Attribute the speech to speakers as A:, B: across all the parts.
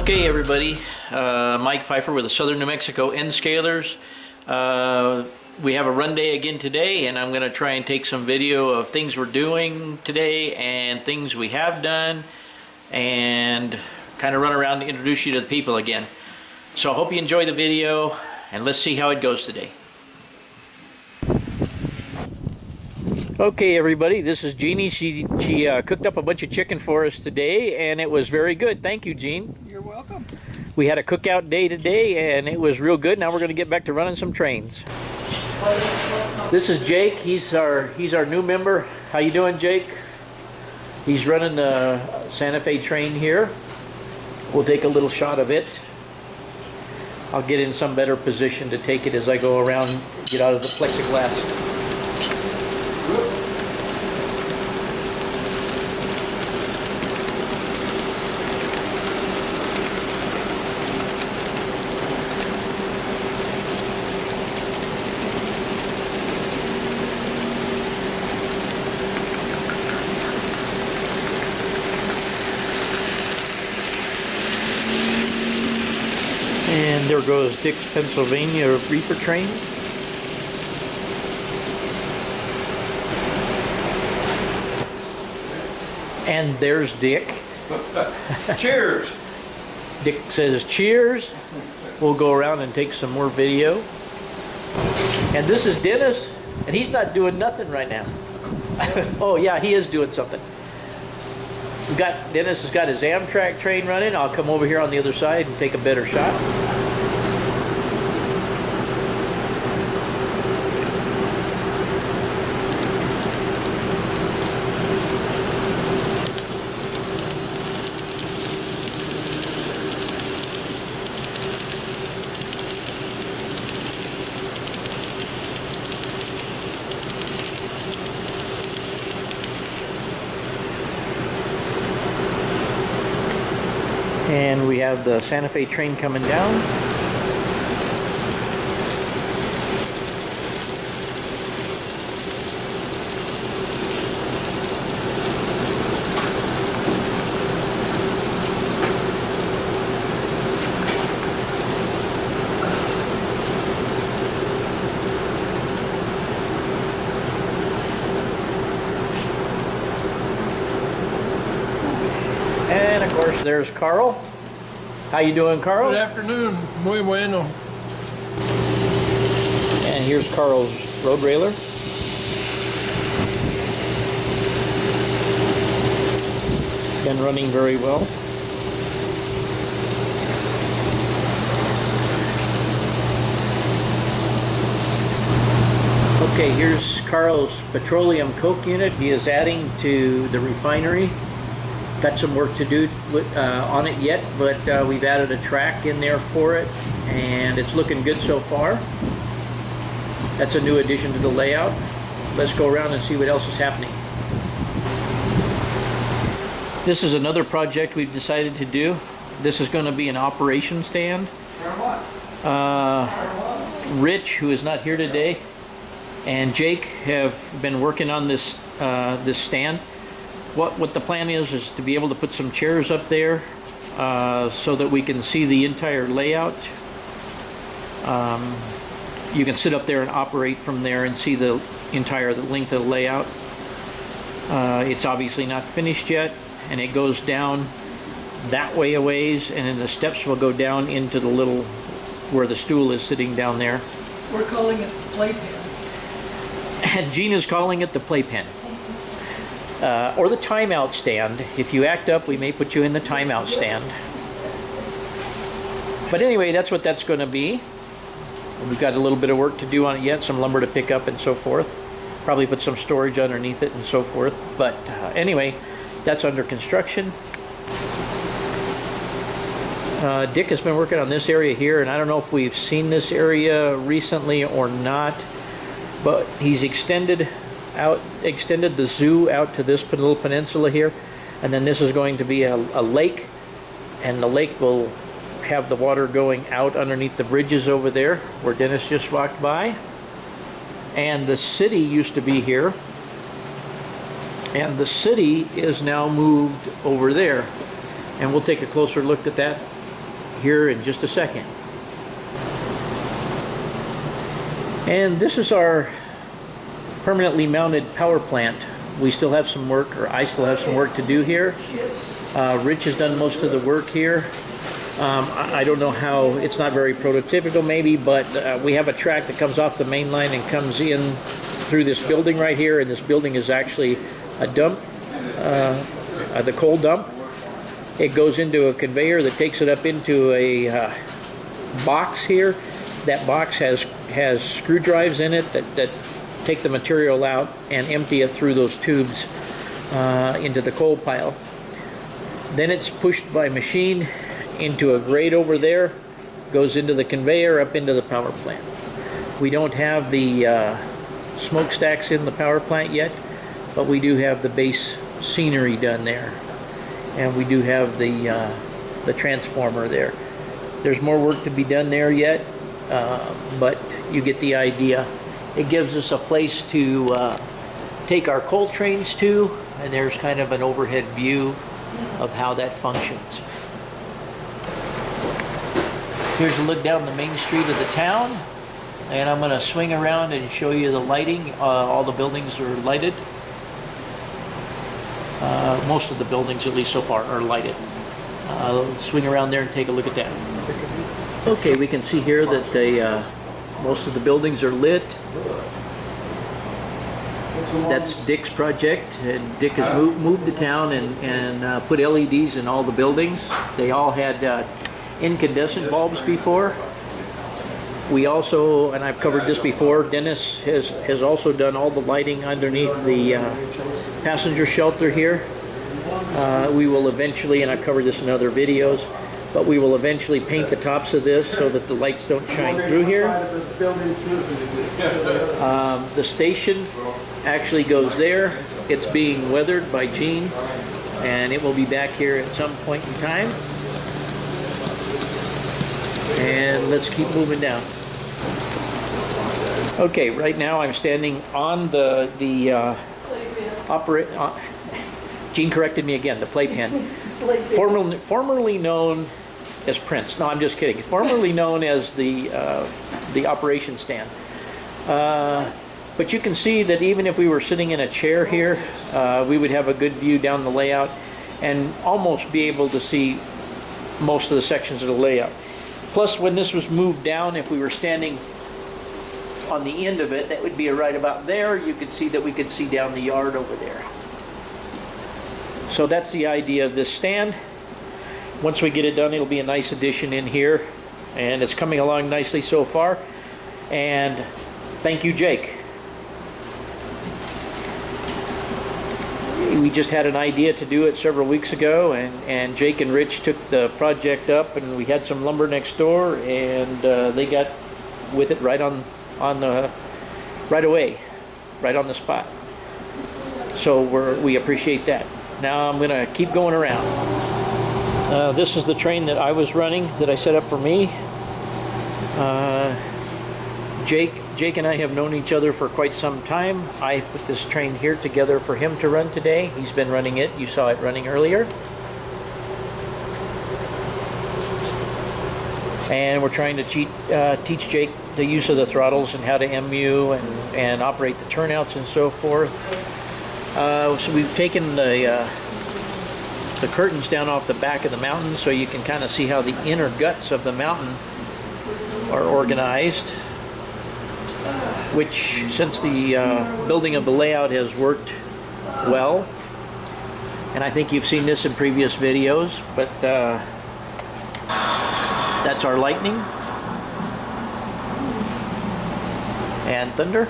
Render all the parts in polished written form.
A: Okay, everybody, Mike Pfeiffer with the Southern New Mexico N Scalers. We have a run day again today, and I'm going to try and take some video of things we're doing today and things we have done, and kind of run around to introduce you to the people again. So I hope you enjoy the video, and let's see how it goes today. Okay, everybody, this is Jeannie. She cooked up a bunch of chicken for us today, and it was very good. Thank you, Jean.
B: You're welcome.
A: We had a cookout day today, and it was real good. Now we're going to get back to running some trains. This is Jake. He's our new member. How you doing, Jake? He's running the Santa Fe train here. We'll take a little shot of it. I'll get in some better position to take it as I go around, get out of the plexiglass. And there goes Dick's Pennsylvania reefer train. And there's Dick.
B: Cheers.
A: Dick says cheers. We'll go around and take some more video. And this is Dennis, and he's not doing nothing right now. Oh yeah, he is doing something. Dennis has got his Amtrak train running. I'll come over here on the other side and take a better shot. And we have the Santa Fe train coming down. And of course there's Carl. How you doing, Carl?
B: Good afternoon. Muy bueno.
A: And here's Carl's road railer. It's been running very well. Okay, here's Carl's petroleum coke unit. He is adding to the refinery. Got some work to do on it yet, but we've added a track in there for it, and it's looking good so far. That's a new addition to the layout. Let's go around and see what else is happening. This is another project we've decided to do. This is going to be an operation stand. Rich, who is not here today, and Jake have been working on this this stand. What the plan is to be able to put some chairs up there so that we can see the entire layout. You can sit up there and operate from there and see the entire length of the layout. It's obviously not finished yet, and it goes down that way a ways, and then the steps will go down into the little, where the stool is sitting down there.
C: We're calling it the playpen.
A: And Gina's calling it the playpen. Or the timeout stand. If you act up, we may put you in the timeout stand. But anyway, that's what that's going to be. We've got a little bit of work to do on it yet, some lumber to pick up and so forth. Probably put some storage underneath it and so forth. But anyway, that's under construction. Dick has been working on this area here, and I don't know if we've seen this area recently or not, but he's extended the zoo out to this little peninsula here, and then this is going to be a lake, and the lake will have the water going out underneath the bridges over there where Dennis just walked by. And the city used to be here, and the city is now moved over there, and we'll take a closer look at that here in just a second. And this is our permanently mounted power plant. We still have some work, or I still have some work to do here. Rich has done most of the work here. I don't know how, it's not very prototypical maybe, but we have a track that comes off the main line and comes in through this building right here, and this building is actually a dump, the coal dump. It goes into a conveyor that takes it up into a box here. That box has screw drives in it that take the material out and empty it through those tubes into the coal pile. Then it's pushed by machine into a grate over there, goes into the conveyor up into the power plant. We don't have the smokestacks in the power plant yet, but we do have the base scenery done there, and we do have the transformer there. There's more work to be done there yet, but you get the idea. It gives us a place to take our coal trains to, and there's kind of an overhead view of how that functions. Here's a look down the main street of the town, and I'm going to swing around and show you the lighting. All the buildings are lighted. Most of the buildings, at least so far, are lighted. Swing around there and take a look at that. Okay, we can see here that most of the buildings are lit. That's Dick's project, and Dick has moved the town and put LEDs in all the buildings. They all had incandescent bulbs before. We also, and I've covered this before, Dennis has also done all the lighting underneath the passenger shelter here. We will eventually, and I've covered this in other videos, but we will eventually paint the tops of this so that the lights don't shine through here. The station actually goes there. It's being weathered by Gene, and it will be back here at some point in time. And let's keep moving down. Okay, right now I'm standing on Gene corrected me again, the playpen. Formerly known as Prince. No, I'm just kidding. Formerly known as the operation stand. But you can see that even if we were sitting in a chair here, we would have a good view down the layout and almost be able to see most of the sections of the layout. Plus, when this was moved down, if we were standing on the end of it, that would be right about there. You could see that we could see down the yard over there. So that's the idea of this stand. Once we get it done, it'll be a nice addition in here, and it's coming along nicely so far. And thank you, Jake. We just had an idea to do it several weeks ago, and Jake and Rich took the project up, and we had some lumber next door, and they got with it right away, right on the spot. So we appreciate that. Now I'm gonna keep going around. This is the train that I was running, that I set up for me. Jake and I have known each other for quite some time. I put this train here together for him to run today. He's been running it. You saw it running earlier. And we're trying to teach Jake the use of the throttles and how to MU and operate the turnouts and so forth. So we've taken the curtains down off the back of the mountain so you can kind of see how the inner guts of the mountain are organized, which, since the building of the layout has worked well, and I think you've seen this in previous videos, but that's our lightning and thunder.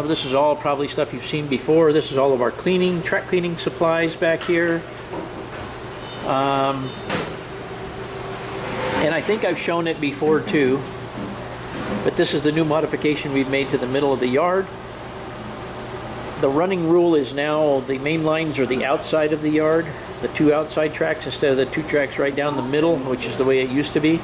A: This is all probably stuff you've seen before. This is all of our track cleaning supplies back here. And I think I've shown it before too, but this is the new modification we've made to the middle of the yard. The running rule is now the main lines are the outside of the yard, the two outside tracks instead of the two tracks right down the middle, which is the way it used to be.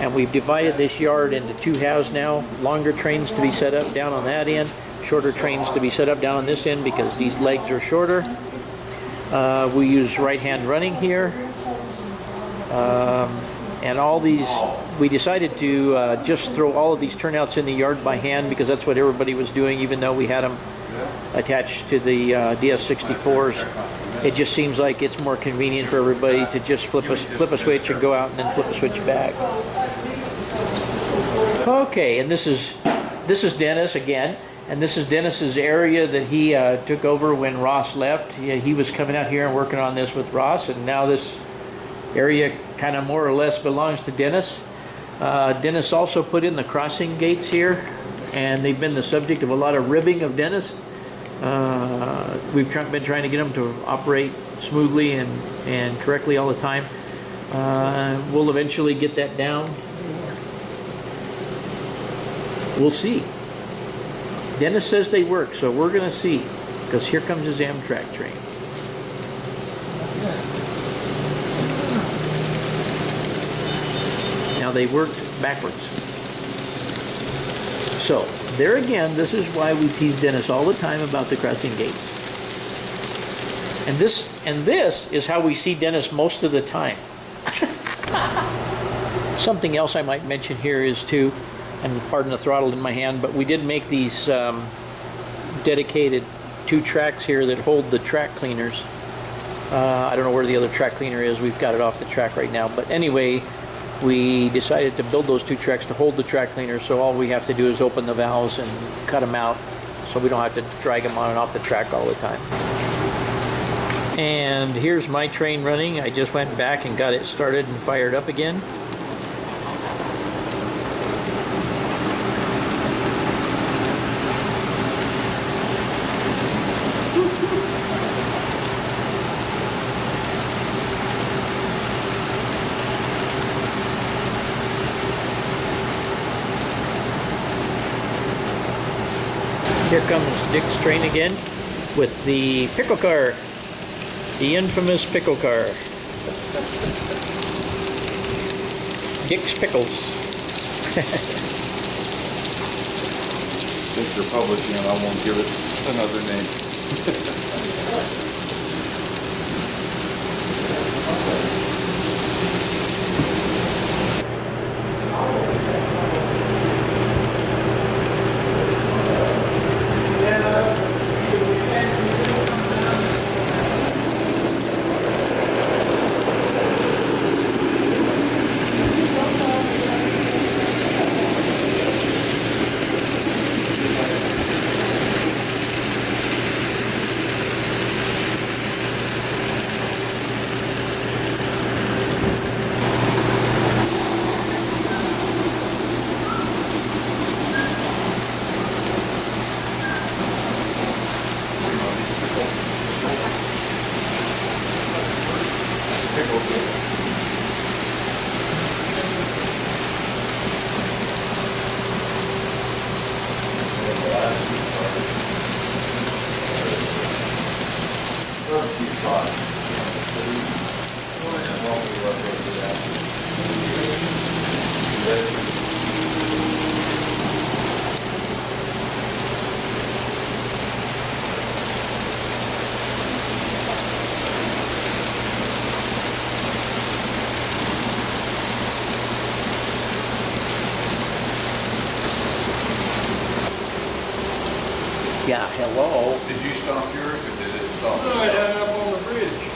A: And we've divided this yard into two halves now. Longer trains to be set up down on that end, shorter trains to be set up down on this end because these legs are shorter. We use right-hand running here. And all these, we decided to just throw all of these turnouts in the yard by hand because that's what everybody was doing, even though we had them attached to the DS64s. It just seems like it's more convenient for everybody to just flip a switch and go out and then flip a switch back. Okay, and this is Dennis again, and this is Dennis's area that he took over when Ross left. He was coming out here and working on this with Ross, and now this area kind of more or less belongs to Dennis. Dennis also put in the crossing gates here, and they've been the subject of a lot of ribbing of Dennis. We've been trying to get them to operate smoothly and correctly all the time. We'll eventually get that down. We'll see. Dennis says they work, so we're going to see, because here comes his Amtrak train. Now they worked backwards. So, there again, this is why we tease Dennis all the time about the crossing gates. And this is how we see Dennis most of the time. Something else I might mention here is too, and pardon the throttle in my hand, but we did make these dedicated 2 tracks here that hold the track cleaners. I don't know where the other track cleaner is. We've got it off the track right now. But anyway, we decided to build those 2 tracks to hold the track cleaners, so all we have to do is open the valves and cut them out so we don't have to drag them on and off the track all the time. And here's my train running. I just went back and got it started and fired up again. Here comes Dick's train again with the pickle car, the infamous pickle car. Dick's Pickles.
D: Since you're publishing it, I won't give it another name.
A: Yeah, hello.
D: Did you stop yours or did it stop?
B: No, I had it up on the bridge.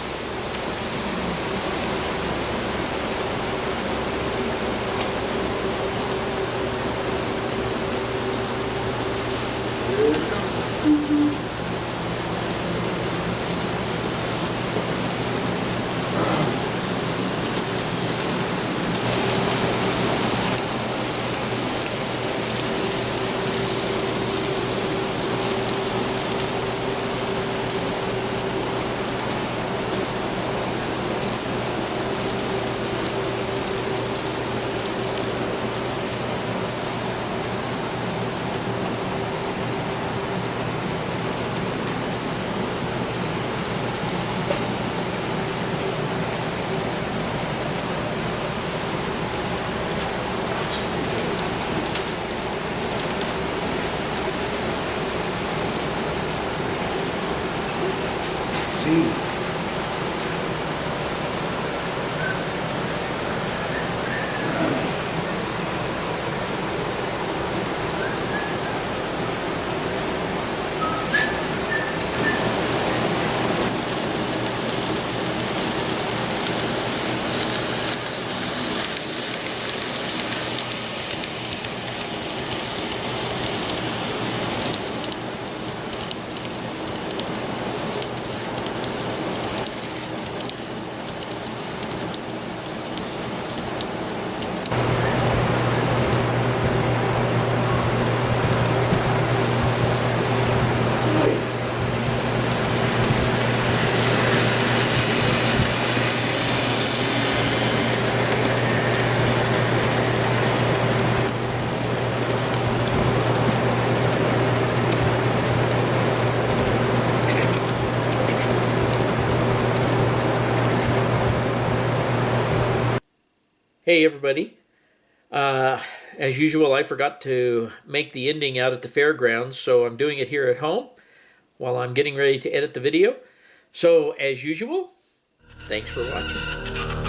A: Hey everybody. As usual, I forgot to make the ending out at the fairgrounds, so I'm doing it here at home while I'm getting ready to edit the video. So as usual, thanks for watching.